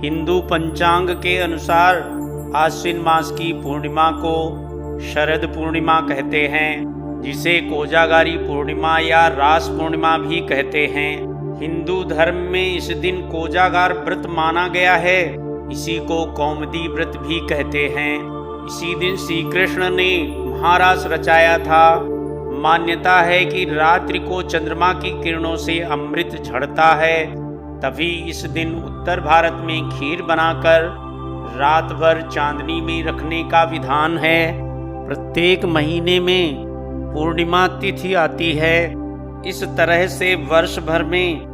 हिंदू पंचांग के अनुसार आश्विन मास की पूर्णिमा को शरद पूर्णिमा कहते हैं, जिसे कोजागारी पूर्णिमा या रास पूर्णिमा भी कहते हैं। हिंदू धर्म में इस दिन कोजागार व्रत माना गया है। इसी को कौमुदी व्रत भी कहते हैं। इसी दिन श्री कृष्ण ने महारास रचाया था। मान्यता है कि रात्रि को चंद्रमा की किरणों से अमृत झड़ता है, तभी इस दिन उत्तर भारत में खीर बनाकर रात भर चांदनी में रखने का विधान है। प्रत्येक महीने में पूर्णिमा तिथि आती है। इस तरह से वर्ष भर में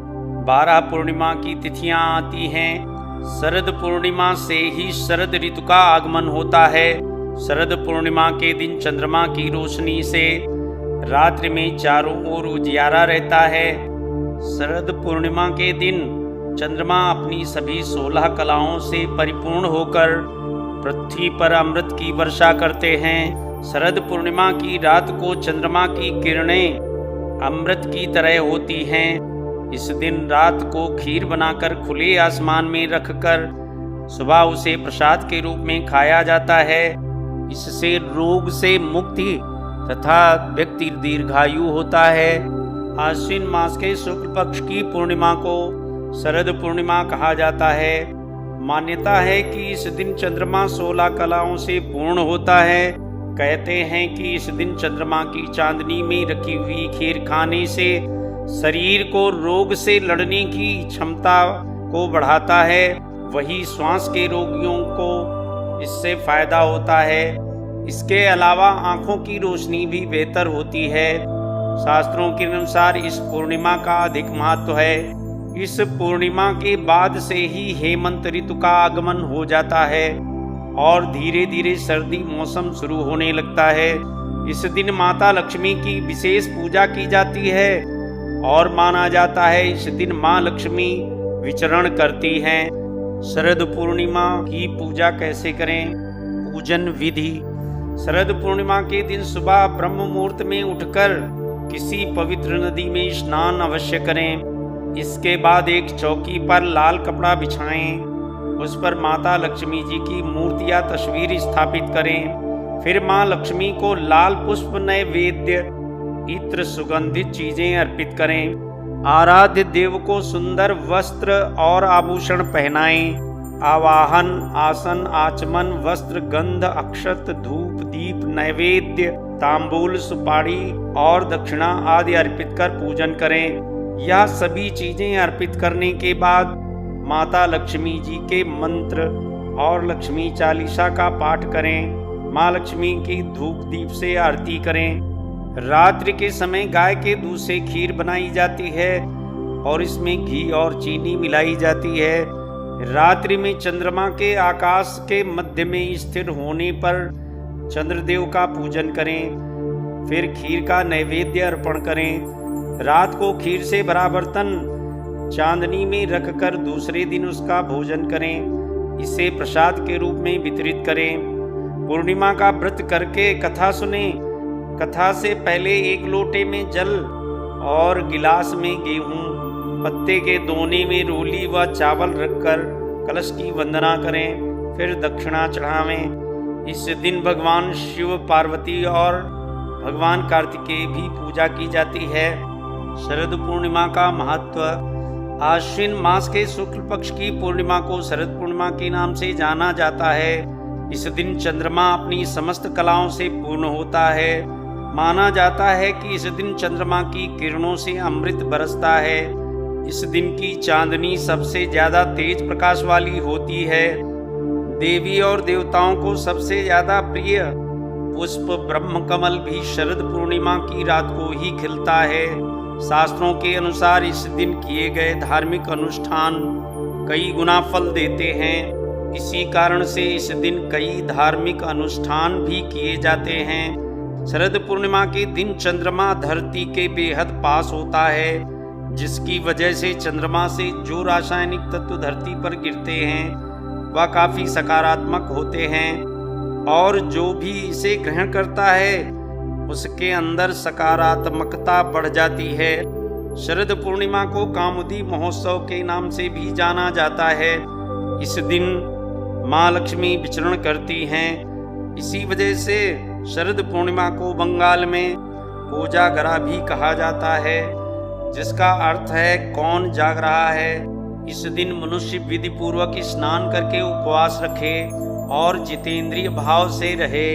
12 पूर्णिमा की तिथियां आती हैं। शरद पूर्णिमा से ही शरद ऋतु का आगमन होता है। शरद पूर्णिमा के दिन चंद्रमा की रोशनी से रात्रि में चारों ओर उजियारा रहता है। शरद पूर्णिमा के दिन चंद्रमा अपनी सभी 16 कलाओं से परिपूर्ण होकर पृथ्वी पर अमृत की वर्षा करते हैं। शरद पूर्णिमा की रात को चंद्रमा की किरणें अमृत की तरह होती हैं। इस दिन रात को खीर बनाकर खुले आसमान में रखकर सुबह उसे प्रसाद के रूप में खाया जाता है। इससे रोग से मुक्ति तथा व्यक्ति दीर्घायु होता है। आश्विन मास के शुक्ल पक्ष की पूर्णिमा को शरद पूर्णिमा कहा जाता है। मान्यता है कि इस दिन चंद्रमा 16 कलाओं से पूर्ण होता है। कहते हैं कि इस दिन चंद्रमा की चांदनी में रखी हुई खीर खाने से शरीर को रोग से लड़ने की क्षमता को बढ़ाता है। वही श्वास के रोगियों को इससे फायदा होता है। इसके अलावा आंखों की रोशनी भी बेहतर होती है। शास्त्रों के अनुसार इस पूर्णिमा का अधिक महत्व है। इस पूर्णिमा के बाद से ही हेमंत ऋतु का आगमन हो जाता है और धीरे धीरे सर्दी मौसम शुरू होने लगता है। इस दिन माता लक्ष्मी की विशेष पूजा की जाती है और माना जाता है इस दिन माँ लक्ष्मी विचरण करती हैं। शरद पूर्णिमा की पूजा कैसे करें? पूजन विधि। शरद पूर्णिमा के दिन सुबह ब्रह्म मुहूर्त में उठकर किसी पवित्र नदी में स्नान अवश्य करें। इसके बाद एक चौकी पर लाल कपड़ा बिछाएं। उस पर माता लक्ष्मी जी की मूर्ति या तस्वीर स्थापित करें। फिर माँ लक्ष्मी को लाल पुष्प, नैवेद्य, इत्र, सुगंधित चीजें अर्पित करें। आराध्य देव को सुंदर वस्त्र और आभूषण पहनाएं। आवाहन, आसन, आचमन, वस्त्र, गंध, अक्षत, धूप, दीप, नैवेद्य, तांबूल, सुपारी और दक्षिणा आदि अर्पित कर पूजन करें। यह सभी चीजें अर्पित करने के बाद माता लक्ष्मी जी के मंत्र और लक्ष्मी चालीसा का पाठ करें। माँ लक्ष्मी की धूप दीप से आरती करें। रात्रि के समय गाय के दूध से खीर बनाई जाती है और इसमें घी और चीनी मिलाई जाती है। रात्रि में चंद्रमा के आकाश के मध्य में स्थिर होने पर चंद्रदेव का पूजन करें। फिर खीर का नैवेद्य अर्पण करें। रात को खीर से भरा बर्तन चांदनी में रखकर दूसरे दिन उसका भोजन करें। इसे प्रसाद के रूप में वितरित करें। पूर्णिमा का व्रत करके कथा सुने। कथा से पहले एक लोटे में जल और गिलास में गेहूं, पत्ते के दोने में रोली व चावल रखकर कलश की वंदना करें। फिर दक्षिणा चढ़ावें। इस दिन भगवान शिव, पार्वती और भगवान कार्तिकेय भी पूजा की जाती है। शरद पूर्णिमा का महत्व। आश्विन मास के शुक्ल पक्ष की पूर्णिमा को शरद पूर्णिमा के नाम से जाना जाता है। इस दिन चंद्रमा अपनी समस्त कलाओं से पूर्ण होता है। माना जाता है कि इस दिन चंद्रमा की किरणों से अमृत बरसता है। इस दिन की चांदनी सबसे ज्यादा तेज प्रकाश वाली होती है। देवी और देवताओं को सबसे ज्यादा प्रिय पुष्प ब्रह्म कमल भी शरद पूर्णिमा की रात को ही खिलता है। शास्त्रों के अनुसार इस दिन किए गए धार्मिक अनुष्ठान कई गुना फल देते हैं। इसी कारण से इस दिन कई धार्मिक अनुष्ठान भी किए जाते हैं। शरद पूर्णिमा के दिन चंद्रमा धरती के बेहद पास होता है, जिसकी वजह से चंद्रमा से जो रासायनिक तत्व धरती पर गिरते हैं वह काफी सकारात्मक होते हैं और जो भी इसे ग्रहण करता है उसके अंदर सकारात्मकता बढ़ जाती है। शरद पूर्णिमा को कामुदी महोत्सव के नाम से भी जाना जाता है। इस दिन माँ लक्ष्मी विचरण करती हैं। इसी वजह से शरद पूर्णिमा को बंगाल में कोजागरा भी कहा जाता है, जिसका अर्थ है कौन जाग रहा है। इस दिन मनुष्य विधि पूर्वक स्नान करके उपवास रखे और जितेंद्रिय भाव से रहे।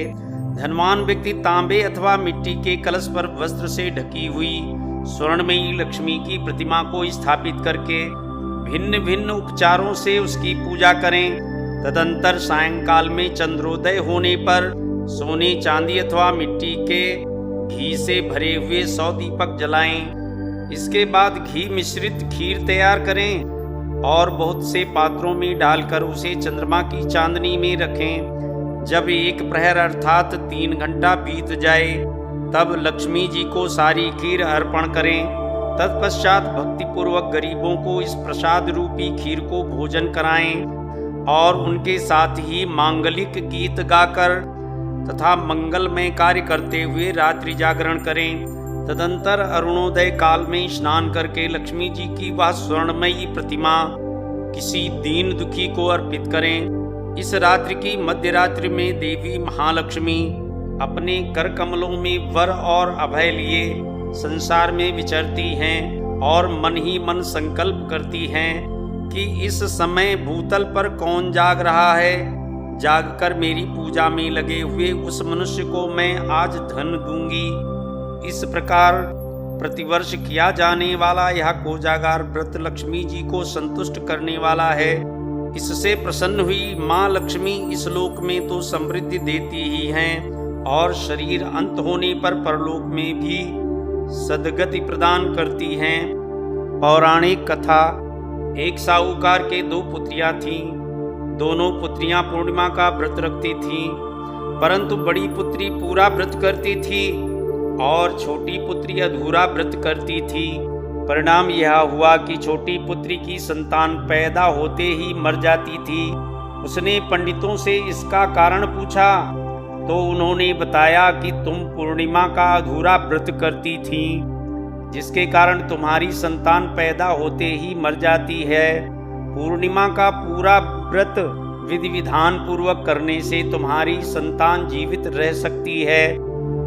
धनवान व्यक्ति तांबे अथवा मिट्टी के कलश पर वस्त्र से ढकी हुई स्वर्णमयी लक्ष्मी की प्रतिमा को स्थापित करके भिन्न भिन्न उपचारों से उसकी पूजा करें। तदंतर सायंकाल में चंद्रोदय होने पर सोने चांदी अथवा मिट्टी के घी से भरे हुए 100 दीपक जलाएं। इसके बाद घी मिश्रित खीर तैयार करें और बहुत से पात्रों में डालकर उसे चंद्रमा की चांदनी में रखें। जब 1 प्रहर अर्थात 3 घंटा बीत जाए तब लक्ष्मी जी को सारी खीर अर्पण करें। तत्पश्चात भक्तिपूर्वक गरीबों को इस प्रसाद रूपी खीर को भोजन कराएं और उनके साथ ही मांगलिक गीत गाकर तथा मंगलमय कार्य करते हुए रात्रि जागरण करें। तदंतर अरुणोदय काल में स्नान करके लक्ष्मी जी की वह स्वर्णमयी प्रतिमा किसी दीन दुखी को अर्पित करें। इस रात्रि की मध्य रात्रि में देवी महालक्ष्मी अपने कर कमलों में वर और अभय लिए संसार में विचरती हैं और मन ही मन संकल्प करती हैं कि इस समय भूतल पर कौन जाग रहा है। जागकर मेरी पूजा में लगे हुए उस मनुष्य को मैं आज धन दूंगी। इस प्रकार प्रतिवर्ष किया जाने वाला यह कोजागर व्रत लक्ष्मी जी को संतुष्ट करने वाला है। इससे प्रसन्न हुई माँ लक्ष्मी इस लोक में तो समृद्धि देती ही हैं और शरीर अंत होने पर परलोक में भी सद्गति प्रदान करती हैं। पौराणिक कथा। एक साहूकार के 2 पुत्रियां थीं। दोनों पुत्रियां पूर्णिमा का व्रत रखती थीं, परंतु बड़ी पुत्री पूरा व्रत करती थी और छोटी पुत्री अधूरा व्रत करती थी। परिणाम यह हुआ कि छोटी पुत्री की संतान पैदा होते ही मर जाती थी। उसने पंडितों से इसका कारण पूछा तो उन्होंने बताया कि तुम पूर्णिमा का अधूरा व्रत करती थी, जिसके कारण तुम्हारी संतान पैदा होते ही मर जाती है। पूर्णिमा का पूरा व्रत विधि विधान पूर्वक करने से तुम्हारी संतान जीवित रह सकती है।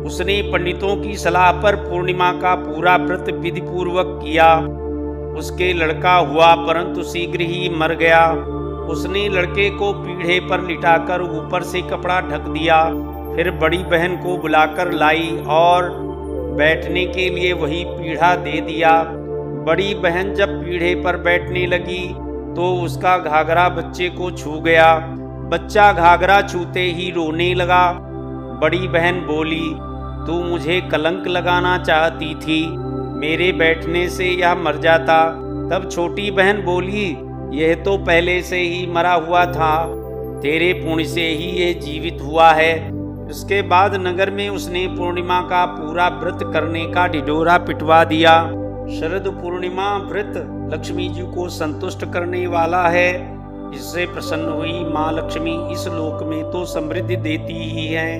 उसने पंडितों की सलाह पर पूर्णिमा का पूरा व्रत विधि पूर्वक किया। उसके लड़का हुआ, परंतु शीघ्र ही मर गया। उसने लड़के को पीढ़े पर लिटाकर ऊपर से कपड़ा ढक दिया। फिर बड़ी बहन को बुलाकर लाई और बैठने के लिए वही पीढ़ा दे दिया। बड़ी बहन जब पीढ़े पर बैठने लगी तो उसका घाघरा बच्चे को छू गया। बच्चा घाघरा छूते ही रोने लगा। बड़ी बहन बोली, तू मुझे कलंक लगाना चाहती थी, मेरे बैठने से यह मर जाता। तब छोटी बहन बोली, यह तो पहले से ही मरा हुआ था, तेरे पुण्य से ही ये जीवित हुआ है। उसके बाद नगर में उसने पूर्णिमा का पूरा व्रत करने का ढिढोरा पिटवा दिया। शरद पूर्णिमा व्रत लक्ष्मी जी को संतुष्ट करने वाला है। इससे प्रसन्न हुई माँ लक्ष्मी इस लोक में तो समृद्धि देती ही है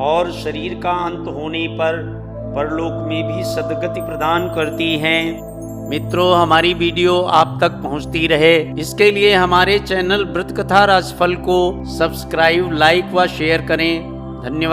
और शरीर का अंत होने पर परलोक में भी सद्गति प्रदान करती हैं। मित्रों, हमारी वीडियो आप तक पहुंचती रहे, इसके लिए हमारे चैनल व्रत कथा राशिफल को सब्सक्राइब, लाइक व शेयर करें। धन्यवाद।